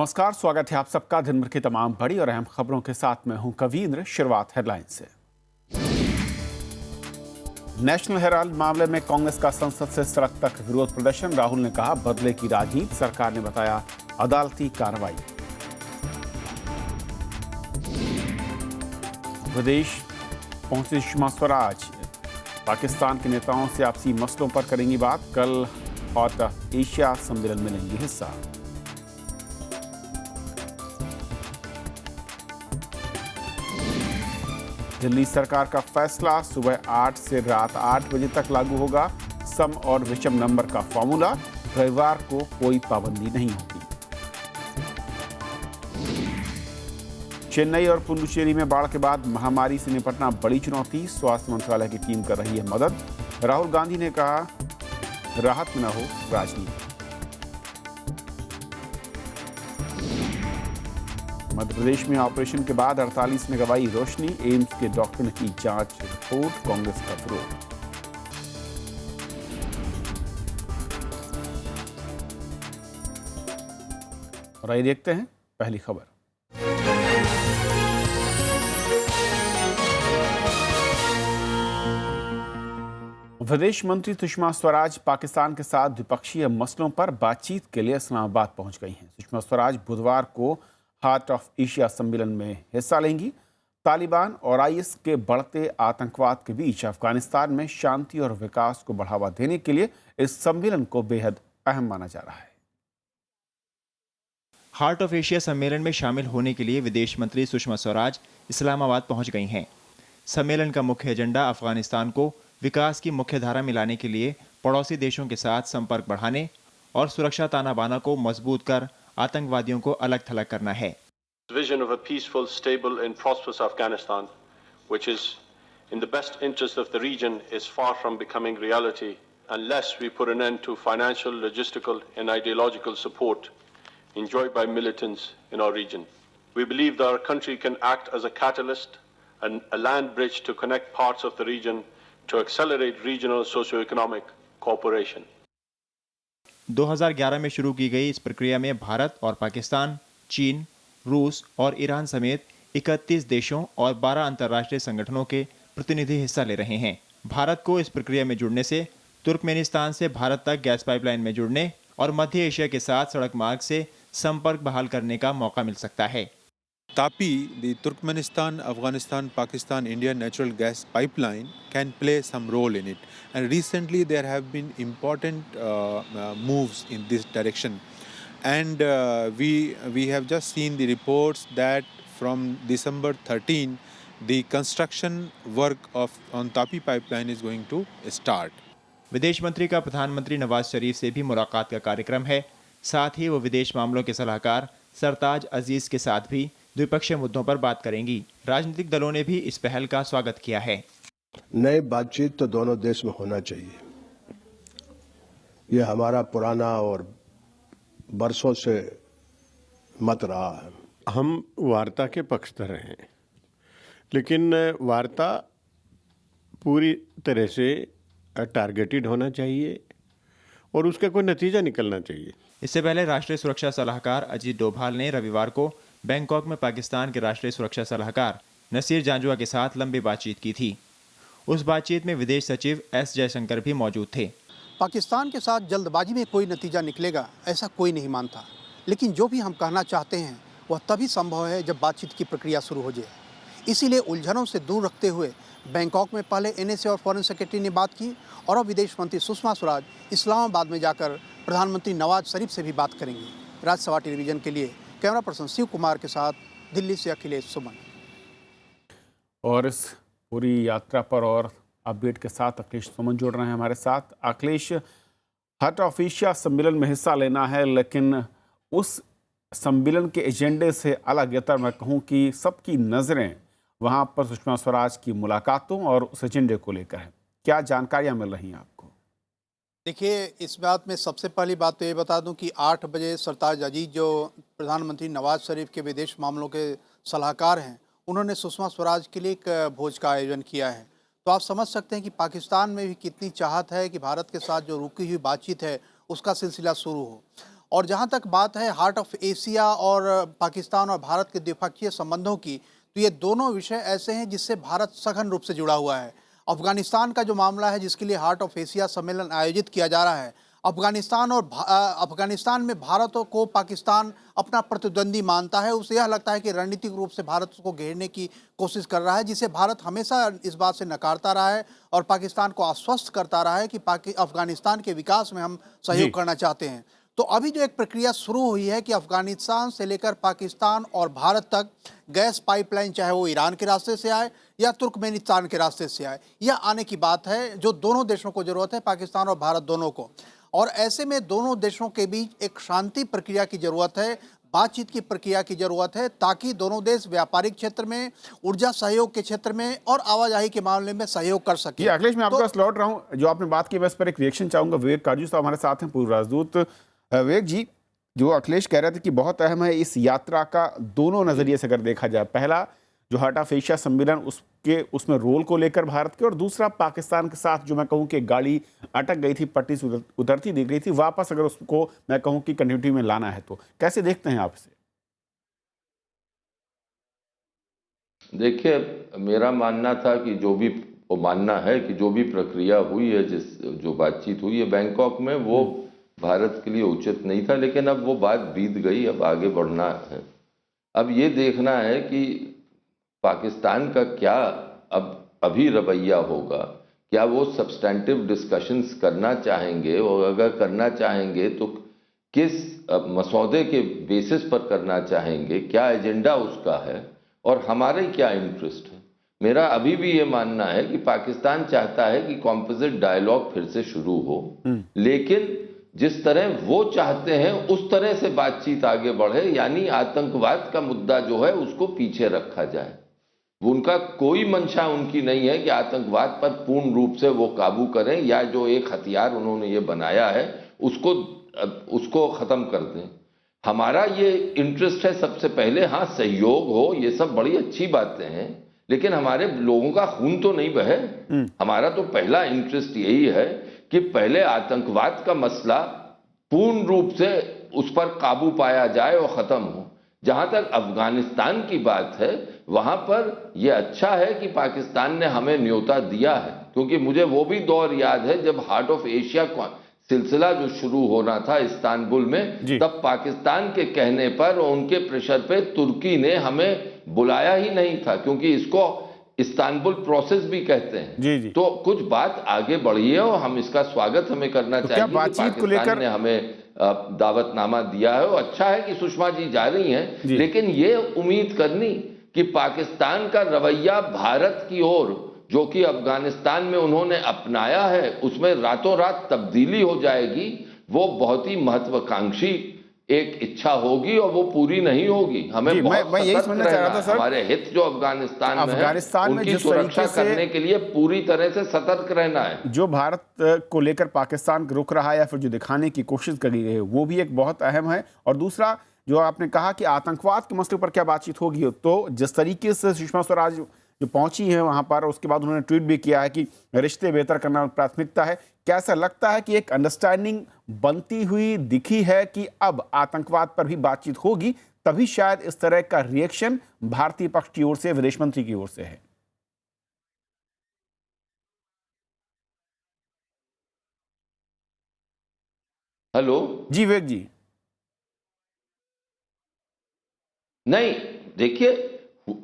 नमस्कार, स्वागत है आप सबका दिन भर की तमाम बड़ी और अहम खबरों के साथ मैं हूं कवींद्र। शुरुआत हेडलाइन से। नेशनल हेराल्ड मामले में कांग्रेस का संसद से सड़क तक विरोध प्रदर्शन। राहुल ने कहा बदले की राजनीति, सरकार ने बताया अदालती कार्रवाई। विदेश पहुंची सुषमा स्वराज, पाकिस्तान के नेताओं से आपसी मसलों पर करेंगी बात। कल हॉट एशिया सम्मेलन में लेंगी हिस्सा। दिल्ली सरकार का फैसला, सुबह 8 से रात 8 बजे तक लागू होगा सम और विषम नंबर का फॉर्मूला। रविवार को कोई पाबंदी नहीं होगी। चेन्नई और पुडुचेरी में बाढ़ के बाद महामारी से निपटना बड़ी चुनौती, स्वास्थ्य मंत्रालय की टीम कर रही है मदद। राहुल गांधी ने कहा राहत न हो राजनीति। मध्य प्रदेश में ऑपरेशन के बाद 48 ने गंवाई रोशनी, एम्स के डॉक्टर ने की जांच रिपोर्ट। कांग्रेस का विरोध। और आइए देखते हैं पहली खबर। विदेश मंत्री सुषमा स्वराज पाकिस्तान के साथ द्विपक्षीय मसलों पर बातचीत के लिए इस्लामाबाद पहुंच गई हैं। सुषमा स्वराज बुधवार को हार्ट ऑफ एशिया सम्मेलन में हिस्सा लेंगी। तालिबान और आईएस के बढ़ते आतंकवाद के बीच अफगानिस्तान में शांति और विकास को बढ़ावा देने के लिए इस सम्मेलन को बेहद अहम माना जा रहा है। हार्ट ऑफ एशिया सम्मेलन में शामिल होने के लिए विदेश मंत्री सुषमा स्वराज इस्लामाबाद पहुंच गई हैं। सम्मेलन का मुख्य एजेंडा अफगानिस्तान को विकास की मुख्य धारा में लाने के लिए पड़ोसी देशों के साथ संपर्क बढ़ाने और सुरक्षा ताना बाना को मजबूत कर आतंकवादियों को अलग थलग करना है। Vision of a peaceful, stable and prosperous Afghanistan, which is in the best interest of the region, is far from becoming reality unless we put an end to financial, logistical and ideological support enjoyed by militants in our region. We believe that our country can act as a catalyst and a land bridge to connect parts of the region to accelerate regional socio-economic cooperation. 2011 में शुरू की गई इस प्रक्रिया में भारत और पाकिस्तान, चीन, रूस और ईरान समेत 31 देशों और 12 अंतर्राष्ट्रीय संगठनों के प्रतिनिधि हिस्सा ले रहे हैं। भारत को इस प्रक्रिया में जुड़ने से तुर्कमेनिस्तान से भारत तक गैस पाइपलाइन में जुड़ने और मध्य एशिया के साथ सड़क मार्ग से संपर्क बहाल करने का मौका मिल सकता है। TAPI, the Turkmenistan, Afghanistan, Pakistan, India natural gas pipeline can play some role in it. And recently there have been important moves in this direction. And we have just seen the reports that from December 13, the construction work on TAPI pipeline is going to start. विदेश मंत्री का प्रधानमंत्री नवाज शरीफ से भी मुलाकात का कार्यक्रम है। साथ ही वो विदेश मामलों के सलाहकार सरताज अजीज के साथ भी द्विपक्षीय मुद्दों पर बात करेंगी। राजनीतिक दलों ने भी इस पहल का स्वागत किया है। नई बातचीत तो दोनों देश में होना चाहिए। ये हमारा पुराना और बरसों से मत रहा है। हम वार्ता के पक्षधर हैं, लेकिन वार्ता पूरी तरह से टारगेटेड होना चाहिए और उसका कोई नतीजा निकलना चाहिए। इससे पहले राष्ट्रीय सुरक्षा सलाहकार अजीत डोभाल ने रविवार को बैंकॉक में पाकिस्तान के राष्ट्रीय सुरक्षा सलाहकार नसीर जांजुआ के साथ लंबी बातचीत की थी। उस बातचीत में विदेश सचिव एस जयशंकर भी मौजूद थे। पाकिस्तान के साथ जल्दबाजी में कोई नतीजा निकलेगा ऐसा कोई नहीं मानता, लेकिन जो भी हम कहना चाहते हैं वह तभी संभव है जब बातचीत की प्रक्रिया शुरू हो जाए। इसीलिए उलझनों से दूर रखते हुए बैंकॉक में पहले एनएसए और फॉरेन सेक्रेटरी ने बात की और अब विदेश मंत्री सुषमा स्वराज इस्लामाबाद में जाकर प्रधानमंत्री नवाज शरीफ से भी बात करेंगी। राज्यसभा टेलीविजन के लिए कैमरा पर्सन शिव कुमार के साथ दिल्ली से अखिलेश सुमन। और इस पूरी यात्रा पर और अपडेट के साथ अखिलेश सुमन जुड़ रहे हैं हमारे साथ। अखिलेश, हार्ट ऑफ एशिया सम्मेलन में हिस्सा लेना है, लेकिन उस सम्मेलन के एजेंडे से अलग यतर मैं कहूँ कि सबकी नज़रें वहाँ पर सुषमा स्वराज की मुलाकातों और उस एजेंडे को लेकर है। क्या जानकारियाँ मिल रही हैं आपको? देखिए, इस बात में सबसे पहली बात तो ये बता दूं कि 8 बजे सरताज अजीज जो प्रधानमंत्री नवाज शरीफ के विदेश मामलों के सलाहकार हैं, उन्होंने सुषमा स्वराज के लिए एक भोज का आयोजन किया है। तो आप समझ सकते हैं कि पाकिस्तान में भी कितनी चाहत है कि भारत के साथ जो रुकी हुई बातचीत है उसका सिलसिला शुरू हो। और जहाँ तक बात है हार्ट ऑफ एशिया और पाकिस्तान और भारत के द्विपक्षीय संबंधों की, तो ये दोनों विषय ऐसे हैं जिससे भारत सघन रूप से जुड़ा हुआ है। अफगानिस्तान का जो मामला है, जिसके लिए हार्ट ऑफ एशिया सम्मेलन आयोजित किया जा रहा है, अफगानिस्तान में भारत को पाकिस्तान अपना प्रतिद्वंदी मानता है। उसे यह लगता है कि रणनीतिक रूप से भारत को घेरने की कोशिश कर रहा है, जिसे भारत हमेशा इस बात से नकारता रहा है और पाकिस्तान को आश्वस्त करता रहा है कि अफगानिस्तान के विकास में हम सहयोग करना चाहते हैं। तो अभी जो एक प्रक्रिया शुरू हुई है कि अफगानिस्तान से लेकर पाकिस्तान और भारत तक गैस पाइपलाइन, चाहे वो ईरान के रास्ते से आए या तुर्कमेनिस्तान के रास्ते से आए, यह आने की बात है जो दोनों देशों को जरूरत है, पाकिस्तान और भारत दोनों को। और ऐसे में दोनों देशों के बीच एक शांति प्रक्रिया की जरूरत है, बातचीत की प्रक्रिया की जरूरत है, ताकि दोनों देश व्यापारिक क्षेत्र में, ऊर्जा सहयोग के क्षेत्र में और आवाजाही के मामले में सहयोग कर सके। अखिलेश, मैं आपके पास लौट रहा हूँ। जो आपने बात की, मैं इस पर एक रिएक्शन चाहूंगा। विवेक काजू साहब हमारे साथ हैं, पूर्व राजदूत। विवेक जी, जो अखिलेश कह रहे थे कि बहुत अहम है इस यात्रा का दोनों नजरिए से अगर देखा जाए, पहला जो हार्ट ऑफ एशिया सम्मेलन उसमें रोल को लेकर भारत के, और दूसरा पाकिस्तान के साथ जो मैं कहूं कि गाड़ी अटक गई थी, पट्टी से उतरती दिख रही थी, वापस अगर उसको मैं कहूं कि कंटिन्यूटी में लाना है, तो कैसे देखते हैं आप इसे? देखिए, मेरा मानना था कि मानना है कि जो भी प्रक्रिया हुई है, जो बातचीत हुई है बैंकॉक में, वो भारत के लिए उचित नहीं था। लेकिन अब वो बात बीत गई, अब आगे बढ़ना है। अब ये देखना है कि पाकिस्तान का क्या अभी रवैया होगा। क्या वो सब्सटेंटिव डिस्कशंस करना चाहेंगे, और अगर करना चाहेंगे तो किस मसौदे के बेसिस पर करना चाहेंगे, क्या एजेंडा उसका है और हमारे क्या इंटरेस्ट है। मेरा अभी भी ये मानना है कि पाकिस्तान चाहता है कि कॉम्पोजिट डायलॉग फिर से शुरू हो, लेकिन जिस तरह वो चाहते हैं उस तरह से बातचीत आगे बढ़े, यानी आतंकवाद का मुद्दा जो है उसको पीछे रखा जाए। उनका कोई मंशा उनकी नहीं है कि आतंकवाद पर पूर्ण रूप से वो काबू करें, या जो एक हथियार उन्होंने ये बनाया है उसको खत्म कर दें। हमारा ये इंटरेस्ट है सबसे पहले, हाँ सहयोग हो, ये सब बड़ी अच्छी बातें हैं, लेकिन हमारे लोगों का खून तो नहीं बहे। हमारा तो पहला इंटरेस्ट यही है कि पहले आतंकवाद का मसला पूर्ण रूप से उस पर काबू पाया जाए और खत्म हो। जहां तक अफगानिस्तान की बात है, वहां पर यह अच्छा है कि पाकिस्तान ने हमें न्योता दिया है, क्योंकि मुझे वो भी दौर याद है जब हार्ट ऑफ एशिया सिलसिला जो शुरू होना था इस्तांबुल में, तब पाकिस्तान के कहने पर और उनके प्रेशर पे तुर्की ने हमें बुलाया ही नहीं था, क्योंकि इसको इस्तांबुल प्रोसेस भी कहते हैं। तो कुछ बात आगे बढ़ी है और हम इसका स्वागत हमें करना चाहिए। बातचीत को लेकर ने हमें दावतनामा दिया है, और अच्छा है कि सुषमा जी जा रही हैं, लेकिन ये उम्मीद करनी कि पाकिस्तान का रवैया भारत की ओर, जो कि अफगानिस्तान में उन्होंने अपनाया है, उसमें रातों रात तब्दीली हो जाएगी, वो बहुत ही महत्वाकांक्षी एक इच्छा होगी और वो पूरी नहीं होगी। हमें बहुत यही समझना चाह रहा था सर, हमारे हित जो अफगानिस्तान में है, उनकी सुरक्षा करने के लिए पूरी तरह से सतर्क रहना है। जो भारत को लेकर पाकिस्तान रुक रहा है या फिर जो दिखाने की कोशिश करी गई है, वो भी एक बहुत अहम है। और दूसरा, जो आपने कहा कि आतंकवाद के मसले पर क्या बातचीत होगी, तो जिस तरीके से सुषमा स्वराज जो पहुंची है वहां पर, उसके बाद उन्होंने ट्वीट भी किया है कि रिश्ते बेहतर करना प्राथमिकता है। क्या ऐसा लगता है कि एक अंडरस्टैंडिंग बनती हुई दिखी है कि अब आतंकवाद पर भी बातचीत होगी, तभी शायद इस तरह का रिएक्शन भारतीय पक्ष की ओर से, विदेश मंत्री की ओर से है? हेलो जी विवेक जी। नहीं, देखिए,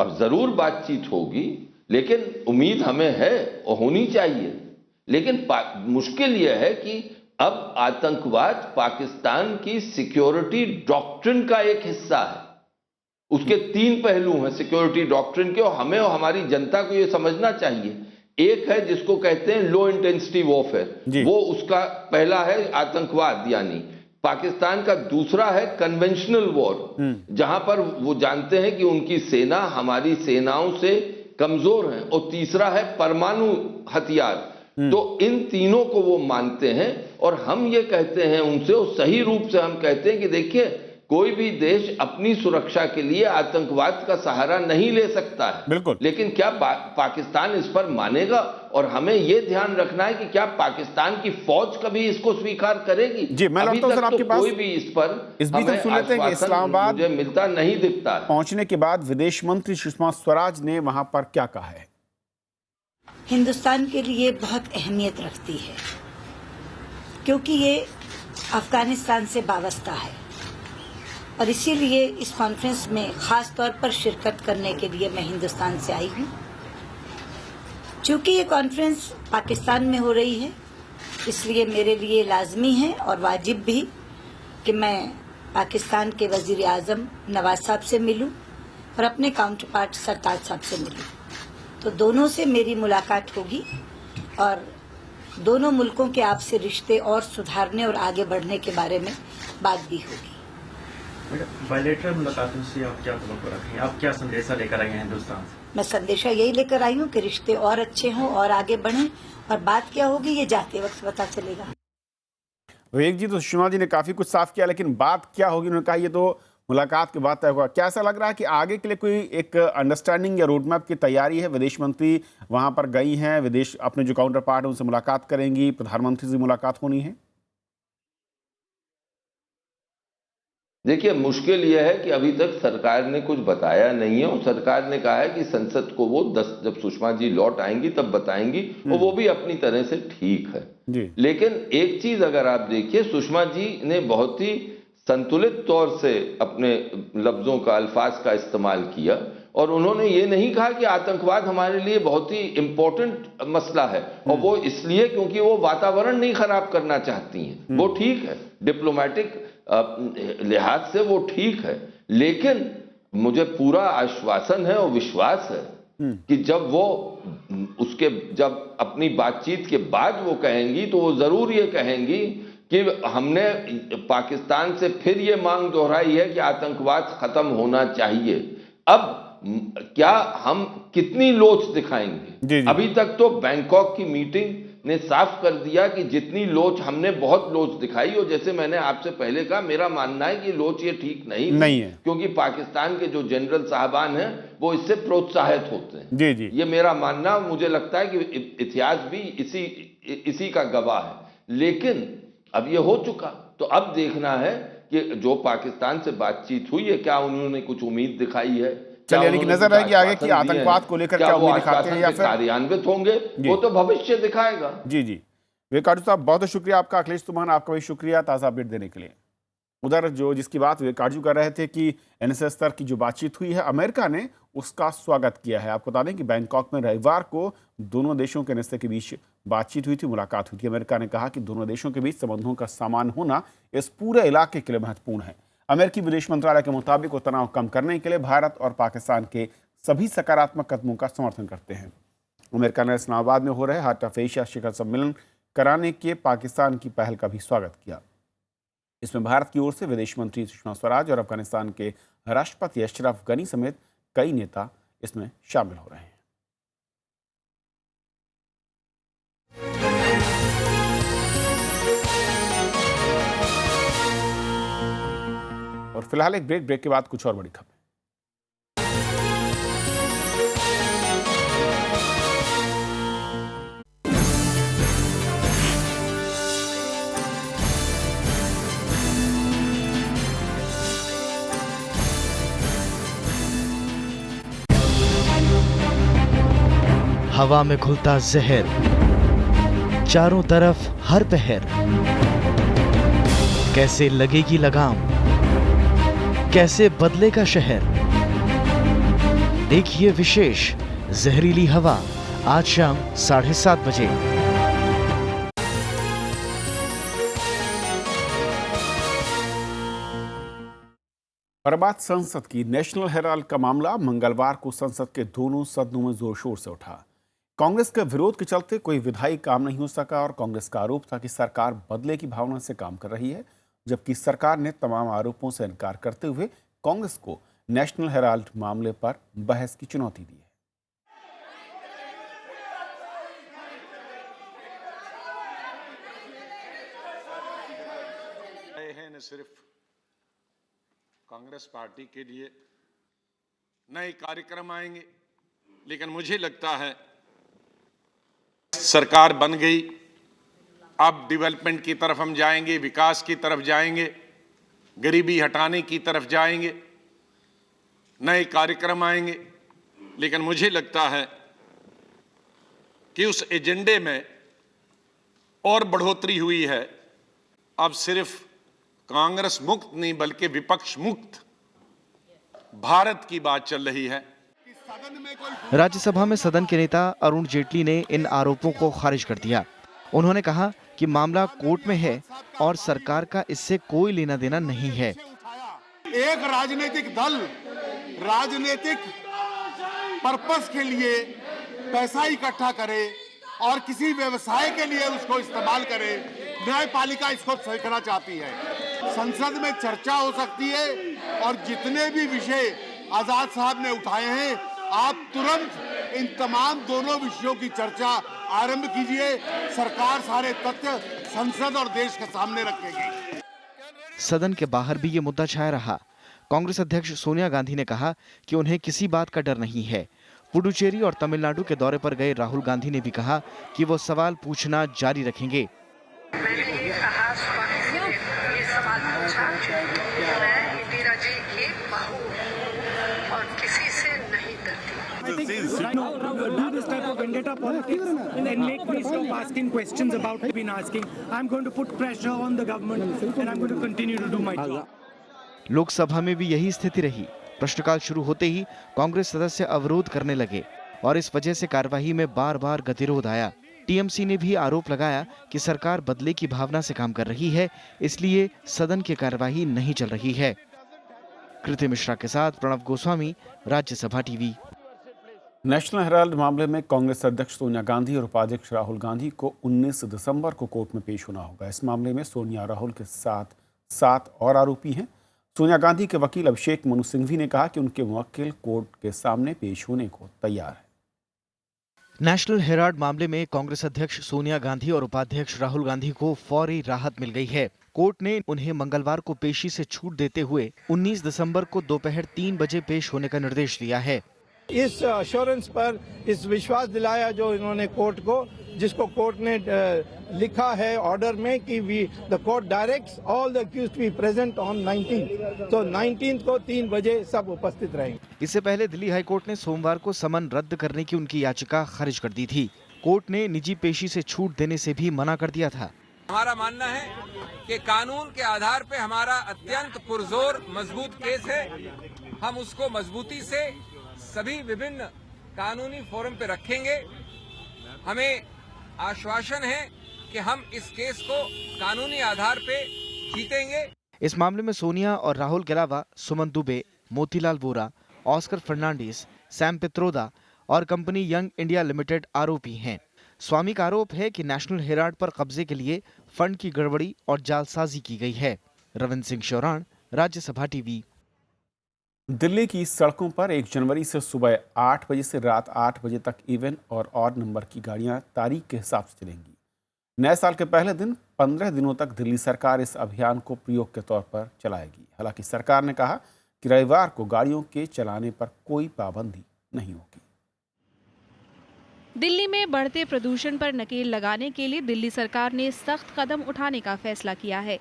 अब जरूर बातचीत होगी, लेकिन उम्मीद हमें है और होनी चाहिए। लेकिन मुश्किल यह है कि अब आतंकवाद पाकिस्तान की सिक्योरिटी डॉक्ट्रिन का एक हिस्सा है। उसके तीन पहलू हैं सिक्योरिटी डॉक्ट्रिन के, और हमें और हमारी जनता को यह समझना चाहिए। एक है जिसको कहते हैं लो इंटेंसिटी वॉरफेयर, वो उसका पहला है आतंकवाद, यानी पाकिस्तान का दूसरा है कन्वेंशनल वॉर, जहां पर वो जानते हैं कि उनकी सेना हमारी सेनाओं से कमजोर है, और तीसरा है परमाणु हथियार। तो इन तीनों को वो मानते हैं, और हम ये कहते हैं उनसे, और सही रूप से हम कहते हैं कि देखिए, कोई भी देश अपनी सुरक्षा के लिए आतंकवाद का सहारा नहीं ले सकता है। बिल्कुल। लेकिन क्या पाकिस्तान इस पर मानेगा? और हमें यह ध्यान रखना है कि क्या पाकिस्तान की फौज कभी इसको स्वीकार करेगी? जी, मैं अभी लौटता हूं तक सर आपके पास। कोई भी इस पर इस बीच हम हमें सुन लेते हैं कि आश्वासन इस्लामाबाद मुझे मिलता नहीं दिखता है। पहुंचने के बाद विदेश मंत्री सुषमा स्वराज ने वहां पर क्या कहा है? हिंदुस्तान के लिए बहुत अहमियत रखती है, क्योंकि ये अफगानिस्तान से वाबस्ता है और इसीलिए इस कॉन्फ्रेंस में खास तौर पर शिरकत करने के लिए मैं हिंदुस्तान से आई हूँ। चूंकि ये कॉन्फ्रेंस पाकिस्तान में हो रही है, इसलिए मेरे लिए लाजमी है और वाजिब भी कि मैं पाकिस्तान के वजीर आजम नवाज साहब से मिलूं और अपने काउंटर पार्ट सरताज साहब से मिलूं। तो दोनों से मेरी मुलाकात होगी और दोनों मुल्कों के आपसी रिश्ते और सुधारने और आगे बढ़ने के बारे में बात भी होगी। बायलैटरल मुलाकातों से आप क्या तवक्को रखें? आप क्या संदेशा लेकर आई हैं हिंदुस्तान से? मैं संदेशा यही लेकर आई हूँ कि रिश्ते और अच्छे हों और आगे बढ़ें, और बात क्या होगी ये जाते वक्त पता चलेगा। विवेक जी, तो सुषमा जी ने काफी कुछ साफ किया, लेकिन बात क्या होगी उन्होंने कहा ये तो मुलाकात के बाद तय होगा। क्या ऐसा लग रहा है कि आगे के लिए कोई एक अंडरस्टैंडिंग या रोड मैप की तैयारी है? विदेश मंत्री वहां पर गई हैं, विदेश अपने जो काउंटर पार्ट है उनसे मुलाकात करेंगी, प्रधानमंत्री से मुलाकात होनी है। देखिए, मुश्किल यह है कि अभी तक सरकार ने कुछ बताया नहीं है और सरकार ने कहा है कि संसद को वो जब सुषमा जी लौट आएंगी तब बताएंगी, और वो भी अपनी तरह से ठीक है जी। लेकिन एक चीज अगर आप देखिए, सुषमा जी ने बहुत ही संतुलित तौर से अपने लफ्जों का, अल्फाज का इस्तेमाल किया और उन्होंने ये नहीं कहा कि आतंकवाद हमारे लिए बहुत ही इंपॉर्टेंट मसला है और वो इसलिए क्योंकि वो वातावरण नहीं खराब करना चाहती हैं। वो ठीक है, डिप्लोमेटिक लिहाज से वो ठीक है, लेकिन मुझे पूरा आश्वासन है और विश्वास है कि जब अपनी बातचीत के बाद वो कहेंगी तो वो जरूर ये कहेंगी कि हमने पाकिस्तान से फिर ये मांग दोहराई है कि आतंकवाद खत्म होना चाहिए। अब क्या हम कितनी लोच दिखाएंगे? अभी तक तो बैंकॉक की मीटिंग ने साफ कर दिया कि जितनी लोच हमने बहुत लोच दिखाई, और जैसे मैंने आपसे पहले कहा, मेरा मानना है कि लोच ये ठीक नहीं है, क्योंकि पाकिस्तान के जो जनरल साहबान हैं वो इससे प्रोत्साहित होते हैं। जी जी, ये मेरा मानना, मुझे लगता है कि इतिहास भी इसी का गवाह है। लेकिन अब ये हो चुका, तो अब देखना है कि जो पाकिस्तान से बातचीत हुई है, क्या उन्होंने कुछ उम्मीद दिखाई है? चलिए, यानी कि नजर रहेगी आगे कि आतंकवाद को लेकर क्या उम्मीद दिखाते हैं या फिर कार्यान्वित होंगे, वो तो भविष्य दिखाएगा। जी जी, विवेकाडू साहब बहुत बहुत शुक्रिया आपका। अखिलेश तुमान, आपका भी शुक्रिया ताज़ा अपडेट देने के लिए। उधर जिसकी बात विवेकाडू कर रहे थे कि एनएसएस स्तर की जो बातचीत हुई है, अमेरिका ने उसका स्वागत किया है। आपको बता दें कि बैंकॉक में रविवार को दोनों देशों के नेता के बीच बातचीत हुई थी, मुलाकात हुई थी। अमेरिका ने कहा कि दोनों देशों के बीच संबंधों का सामान होना इस पूरे इलाके के लिए महत्वपूर्ण है। अमेरिकी विदेश मंत्रालय के मुताबिक वो तनाव कम करने के लिए भारत और पाकिस्तान के सभी सकारात्मक कदमों का समर्थन करते हैं। अमेरिका ने इस्लामाबाद में हो रहे हार्ट ऑफ एशिया शिखर सम्मेलन कराने के पाकिस्तान की पहल का भी स्वागत किया। इसमें भारत की ओर से विदेश मंत्री सुषमा स्वराज और अफगानिस्तान के राष्ट्रपति अशरफ गनी समेत कई नेता इसमें शामिल हो रहे हैं। और फिलहाल एक ब्रेक के बाद कुछ और बड़ी खबरें। हवा में घुलता जहर, चारों तरफ हर पहर, कैसे लगेगी लगाम, कैसे बदलेगा शहर। देखिए विशेष जहरीली हवा आज शाम 7:30 बजे। और बात संसद की। नेशनल हेराल्ड का मामला मंगलवार को संसद के दोनों सदनों में जोर शोर से उठा। कांग्रेस के विरोध के चलते कोई विधायी काम नहीं हो सका और कांग्रेस का आरोप था कि सरकार बदले की भावना से काम कर रही है, जबकि सरकार ने तमाम आरोपों से इनकार करते हुए कांग्रेस को नेशनल हेराल्ड मामले पर बहस की चुनौती दी है। सिर्फ कांग्रेस पार्टी के लिए नए कार्यक्रम आएंगे, लेकिन मुझे लगता है सरकार बन गई, अब डेवलपमेंट की तरफ हम जाएंगे, विकास की तरफ जाएंगे, गरीबी हटाने की तरफ जाएंगे, नए कार्यक्रम आएंगे। लेकिन मुझे लगता है कि उस एजेंडे में और बढ़ोतरी हुई है। अब सिर्फ कांग्रेस मुक्त नहीं बल्कि विपक्ष मुक्त भारत की बात चल रही है। राज्यसभा में सदन के नेता अरुण जेटली ने इन आरोपों को खारिज कर दिया। उन्होंने कहा कि मामला कोर्ट में है और सरकार का इससे कोई लेना देना नहीं है। एक राजनीतिक दल राजनीतिक पर्पस के लिए पैसा इकट्ठा करे और किसी व्यवसाय के लिए उसको इस्तेमाल करे, न्यायपालिका इसको सीखना चाहती है। संसद में चर्चा हो सकती है और जितने भी विषय आजाद साहब ने उठाए हैं, आप तुरंत इन तमाम दोनों विषयों की चर्चा आरंभ कीजिए। सरकार सारे तथ्य संसद और देश के सामने रखेगी। सदन के बाहर भी ये मुद्दा छाया रहा। कांग्रेस अध्यक्ष सोनिया गांधी ने कहा कि उन्हें किसी बात का डर नहीं है। पुडुचेरी और तमिलनाडु के दौरे पर गए राहुल गांधी ने भी कहा कि वो सवाल पूछना जारी रखेंगे। मैंने ये कहा ये सवाल पूछा, मैं इंदिरा जी की बहू और किसी से नहीं डरती। Right now, do this type of vendetta politics and make me stop asking questions about what I've been asking. I'm going to put pressure on the government and I'm going to continue to do my job. Lok Sabha में भी यही स्थिति रही। प्रश्नकाल शुरू होते ही कांग्रेस सदस्य अवरोध करने लगे और इस वजह से कार्यवाही में बार-बार गतिरोध आया। टीएमसी ने भी आरोप लगाया कि सरकार बदले की भावना से काम कर रही है, इसलिए सदन की कार्यवाही नहीं चल रही है। कृति मिश्रा के साथ Pranav Goswami, Rajya Sabha TV. National Herald मामले में कांग्रेस अध्यक्ष सोनिया गांधी और उपाध्यक्ष राहुल गांधी को 19 दिसंबर को कोर्ट में पेश होना होगा। इस मामले में सोनिया और राहुल के साथ 7 और आरोपी हैं। सोनिया गांधी के वकील अभिषेक मनु सिंघवी ने कहा कि उनके मुवक्किल कोर्ट के सामने पेश होने को तैयार है। नेशनल हेराल्ड मामले में कांग्रेस अध्यक्ष सोनिया गांधी और उपाध्यक्ष राहुल गांधी को फौरी राहत मिल गई है। कोर्ट ने उन्हें मंगलवार को पेशी से छूट देते हुए 19 दिसंबर को दोपहर 3 बजे पेश होने का निर्देश दिया है। इस अश्योरेंस पर इस विश्वास दिलाया जो इन्होंने कोर्ट को, जिसको कोर्ट ने लिखा है ऑर्डर में कि the court directs all the accused to be present on 19th, तो 19th को 3 बजे सब उपस्थित रहेंगे। इससे पहले दिल्ली हाई कोर्ट ने सोमवार को समन रद्द करने की उनकी याचिका खारिज कर दी थी। कोर्ट ने निजी पेशी से छूट देने से भी मना कर दिया था। हमारा मानना है कि कानून के आधार पे हमारा अत्यंत पुरजोर मजबूत केस है। हम उसको मजबूती से सभी विभिन्न कानूनी फोरम पे रखेंगे। हमें आश्वासन है कि हम इस केस को कानूनी आधार पे जीतेंगे। इस मामले में सोनिया और राहुल के अलावा सुमन दुबे, मोतीलाल वोरा, ऑस्कर फर्नांडिस, सैम पित्रोदा और कंपनी यंग इंडिया लिमिटेड आरोपी हैं। स्वामी का आरोप है कि नेशनल हेराल्ड पर कब्जे के लिए फंड की गड़बड़ी और जालसाजी की गई है। रविंद्र सिंह शौरान, राज्यसभा टीवी। दिल्ली की सड़कों पर 1 जनवरी से सुबह 8 बजे से रात 8 बजे तक इवन और ऑड नंबर की गाड़ियां तारीख के हिसाब से चलेंगी। नए साल के पहले दिन 15 दिनों तक दिल्ली सरकार इस अभियान को प्रयोग के तौर पर चलाएगी। हालांकि सरकार ने कहा कि रविवार को गाड़ियों के चलाने पर कोई पाबंदी नहीं होगी। दिल्ली में बढ़ते प्रदूषण पर नकेल लगाने के लिए दिल्ली सरकार ने सख्त कदम उठाने का फैसला किया है।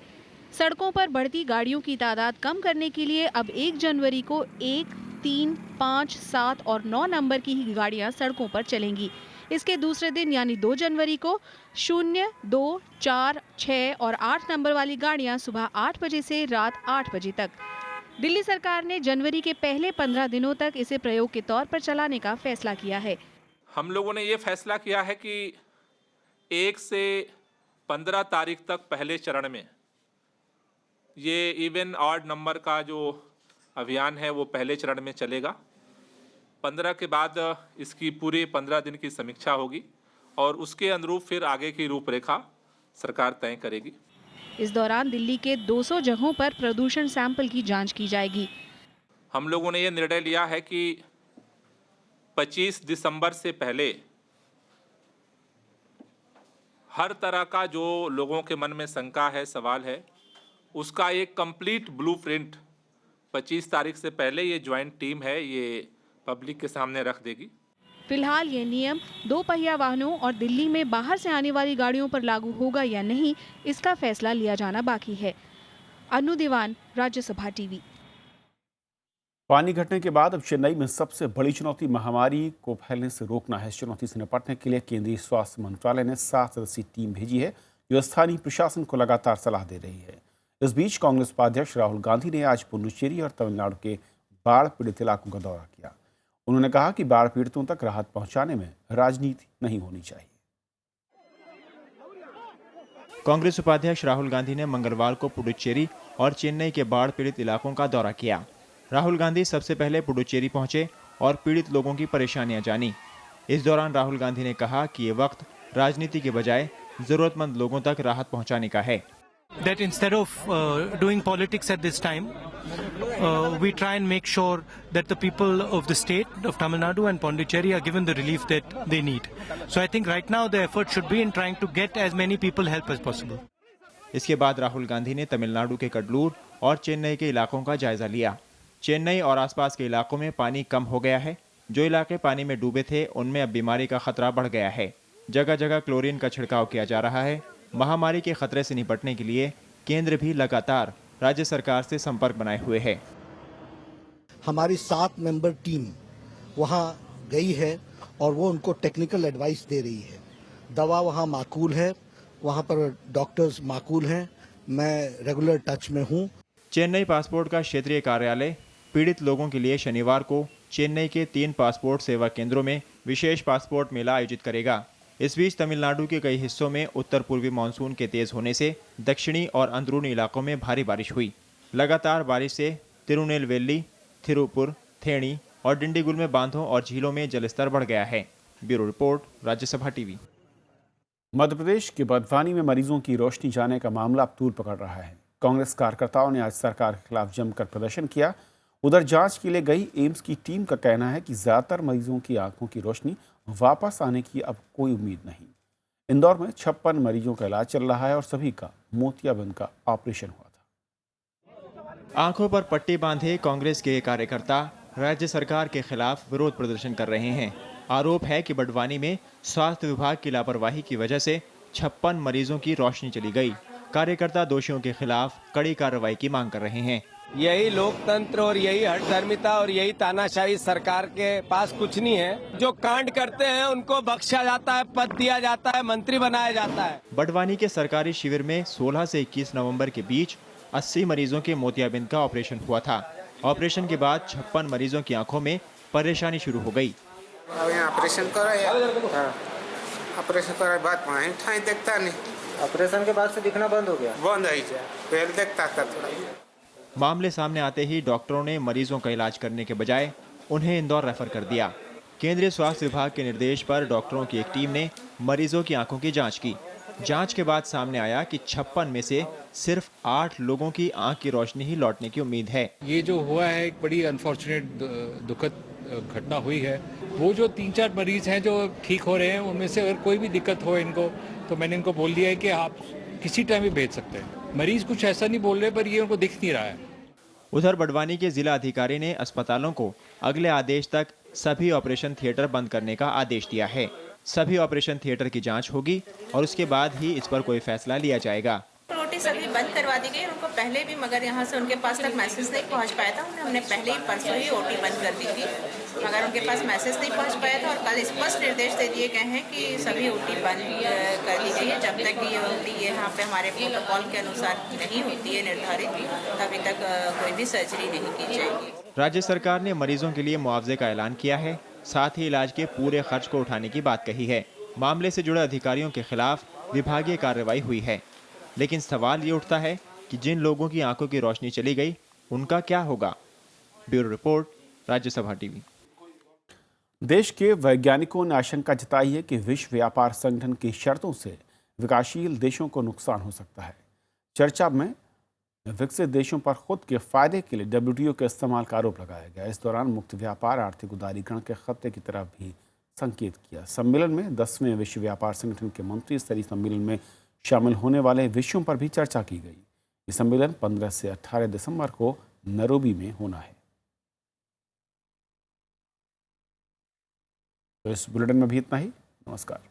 सड़कों पर बढ़ती गाड़ियों की तादाद कम करने के लिए अब 1 जनवरी को 1, 3, 5, 7 और 9 नंबर की ही गाड़ियां सड़कों पर चलेंगी। इसके दूसरे दिन यानी 2 जनवरी को 0, 2, 4, 6 और 8 नंबर वाली गाड़ियां सुबह 8 बजे से रात 8 बजे तक। दिल्ली सरकार ने जनवरी के पहले 15 दिनों तक इसे प्रयोग के तौर पर चलाने का फैसला किया है। हम लोगों ने ये फैसला किया है कि 1 से 15 तारीख तक पहले चरण में ये इवन ऑड नंबर का जो अभियान है वो पहले चरण में चलेगा। 15 के बाद इसकी पूरे 15 दिन की समीक्षा होगी और उसके अनुरूप फिर आगे की रूपरेखा सरकार तय करेगी। इस दौरान दिल्ली के 200 जगहों पर प्रदूषण सैंपल की जांच की जाएगी। हम लोगों ने ये निर्णय लिया है कि 25 दिसंबर से पहले हर तरह का जो लोगों के मन में शंका है, सवाल है, उसका एक कंप्लीट ब्लूप्रिंट 25 तारीख से पहले ये ज्वाइंट टीम है, ये पब्लिक के सामने रख देगी। फिलहाल ये नियम 2 पहिया वाहनों और दिल्ली में बाहर से आने वाली गाड़ियों पर लागू होगा या नहीं, इसका फैसला लिया जाना बाकी है। अनु दीवान, राज्यसभा टीवी। पानी घटने के बाद अब चेन्नई में सबसे बड़ी चुनौती महामारी को फैलने से रोकना है। इस चुनौती से निपटने के लिए केंद्रीय स्वास्थ्य मंत्रालय ने 7 सदस्यीय टीम भेजी है, जो स्थानीय प्रशासन को लगातार सलाह दे रही है। इस बीच कांग्रेस उपाध्यक्ष राहुल गांधी ने आज पुडुचेरी और तमिलनाडु के बाढ़ पीड़ित इलाकों का दौरा किया। उन्होंने कहा कि बाढ़ पीड़ितों तक राहत पहुंचाने में राजनीति नहीं होनी चाहिए। कांग्रेस उपाध्यक्ष राहुल गांधी ने मंगलवार को पुडुचेरी और चेन्नई के बाढ़ पीड़ित इलाकों का दौरा किया। राहुल गांधी सबसे पहले पुडुचेरी पहुंचे और पीड़ित लोगों की परेशानियां जानी। इस दौरान राहुल गांधी ने कहा कि ये वक्त राजनीति के बजाय जरूरतमंद लोगों तक राहत पहुंचाने का है। That instead of doing politics at this time, we try and make sure that the people of the state of Tamil Nadu and Pondicherry are given the relief that they need. So I think right now the effort should be in trying to get as many people help as possible. इसके बाद राहुल गांधी ने तमिलनाडु के कडलूर और चेन्नई के इलाकों का जायजा लिया। चेन्नई और आसपास के इलाकों में पानी कम हो गया है। जो इलाके पानी में डूबे थे उनमें अब बीमारी का खतरा बढ़ गया है। जगह जगह क्लोरीन का छिड़काव किया जा रहा है। महामारी के खतरे से निपटने के लिए केंद्र भी लगातार राज्य सरकार से संपर्क बनाए हुए है। हमारी 7 मेंबर टीम वहां गई है और वो उनको टेक्निकल एडवाइस दे रही है। दवा वहां माकूल है, वहां पर डॉक्टर्स माकूल हैं। मैं रेगुलर टच में हूं। चेन्नई पासपोर्ट का क्षेत्रीय कार्यालय पीड़ित लोगों के लिए शनिवार को चेन्नई के 3 पासपोर्ट सेवा केंद्रों में विशेष पासपोर्ट मेला आयोजित करेगा। इस बीच तमिलनाडु के कई हिस्सों में उत्तर पूर्वी मानसून के तेज होने से दक्षिणी और अंदरूनी इलाकों में भारी बारिश हुई। लगातार बारिश से तिरुनेलवेली, थिरुपुर, थेणी और डिंडीगुल में बांधों और झीलों में जलस्तर बढ़ गया है। Bureau report, Rajya Sabha TV. Madhya Pradesh के बड़वानी में मरीजों की रोशनी जाने का मामला अब तूल पकड़ रहा है। कांग्रेस कार्यकर्ताओं ने आज सरकार के खिलाफ जमकर प्रदर्शन किया। उधर जांच के लिए गई एम्स की टीम का कहना है कि ज्यादातर मरीजों की आंखों की रोशनी वापस आने की अब कोई उम्मीद नहीं। इंदौर में 56 मरीजों का इलाज चल रहा है और सभी का मोतियाबिंद का ऑपरेशन हुआ था। आंखों पर पट्टी बांधे कांग्रेस के कार्यकर्ता राज्य सरकार के खिलाफ विरोध प्रदर्शन कर रहे हैं। आरोप है कि बड़वानी में स्वास्थ्य विभाग की लापरवाही की वजह से 56 मरीजों की रोशनी चली गई। कार्यकर्ता दोषियों के खिलाफ कड़ी कार्रवाई की मांग कर रहे हैं। यही लोकतंत्र और यही हठधर्मिता और यही तानाशाही सरकार के पास कुछ नहीं है। जो कांड करते हैं उनको बख्शा जाता है, पद दिया जाता है, मंत्री बनाया जाता है। बड़वानी के सरकारी शिविर में 16 से 21 नवंबर के बीच 80 मरीजों के मोतियाबिंद का ऑपरेशन हुआ था। ऑपरेशन के बाद 56 मरीजों की आंखों में परेशानी शुरू हो गई। ऑपरेशन करा बाद देखता नहीं। ऑपरेशन के बाद से दिखना बंद हो गया। बंद हो गया, पहले देखता था थोड़ा। मामले सामने आते ही डॉक्टरों ने मरीजों का इलाज करने के बजाय उन्हें इंदौर रेफर कर दिया। केंद्रीय स्वास्थ्य विभाग के निर्देश पर डॉक्टरों की एक टीम ने मरीजों की आंखों की जांच की। जांच के बाद सामने आया कि 56 में से सिर्फ 8 लोगों की आंख की रोशनी ही लौटने की उम्मीद है। ये जो हुआ है एक बड़ी अनफॉर्चुनेट दुखद घटना हुई है। वो जो 3-4 मरीज हैं जो ठीक हो रहे हैं, उनमें से अगर कोई भी दिक्कत हो इनको, तो मैंने इनको बोल दिया है कि आप किसी टाइम भी भेज सकते हैं। मरीज कुछ ऐसा नहीं बोल रहे, पर ये उनको दिख नहीं रहा है। उधर बड़वानी के जिला अधिकारी ने अस्पतालों को अगले आदेश तक सभी ऑपरेशन थिएटर बंद करने का आदेश दिया है। सभी ऑपरेशन थिएटर की जांच होगी और उसके बाद ही इस पर कोई फैसला लिया जाएगा। नोटिस अभी बंद करवा दी गई। उनको पहले भी मगर यहाँ से उनके पास तक मैसेज नहीं पहुँच पाया था। हमने पहले ही परसों ही ओटी बंद कर दी थी, मगर उनके पास मैसेज नहीं पहुँच पाया था। और कल स्पष्ट निर्देश दे दिए गए हैं कि सभी ओटी बंद कर दी गई है। जब तक ये ओटी यहाँ पे हमारे प्रोटोकॉल के अनुसार नहीं होती है निर्धारित, तभी तक कोई भी सर्जरी नहीं की जाएगी। राज्य सरकार ने मरीजों के लिए मुआवजे का ऐलान किया है, साथ ही इलाज के पूरे खर्च को उठाने की बात कही है। मामले से जुड़े अधिकारियों के खिलाफ विभागीय कार्रवाई हुई है, लेकिन सवाल ये उठता है कि जिन लोगों की आंखों की रोशनी चली गई उनका क्या होगा। Bureau report, Rajya Sabha TV. देश के वैज्ञानिकों ने आशंका जताई है कि विश्व व्यापार संगठन की शर्तों से विकासशील देशों को नुकसान हो सकता है। चर्चा में विकसित देशों पर खुद के फायदे के लिए WTO के इस्तेमाल का आरोप लगाया गया। इस दौरान मुक्त व्यापार आर्थिक उदारीकरण के खतरे की तरफ भी संकेत किया। सम्मेलन में 10वें विश्व व्यापार संगठन के मंत्री स्तरीय सम्मेलन में शामिल होने वाले विषयों पर भी चर्चा की गई। ये सम्मेलन 15 से 18 दिसंबर को नैरोबी में होना है। तो इस बुलेटिन में भी इतना ही। नमस्कार।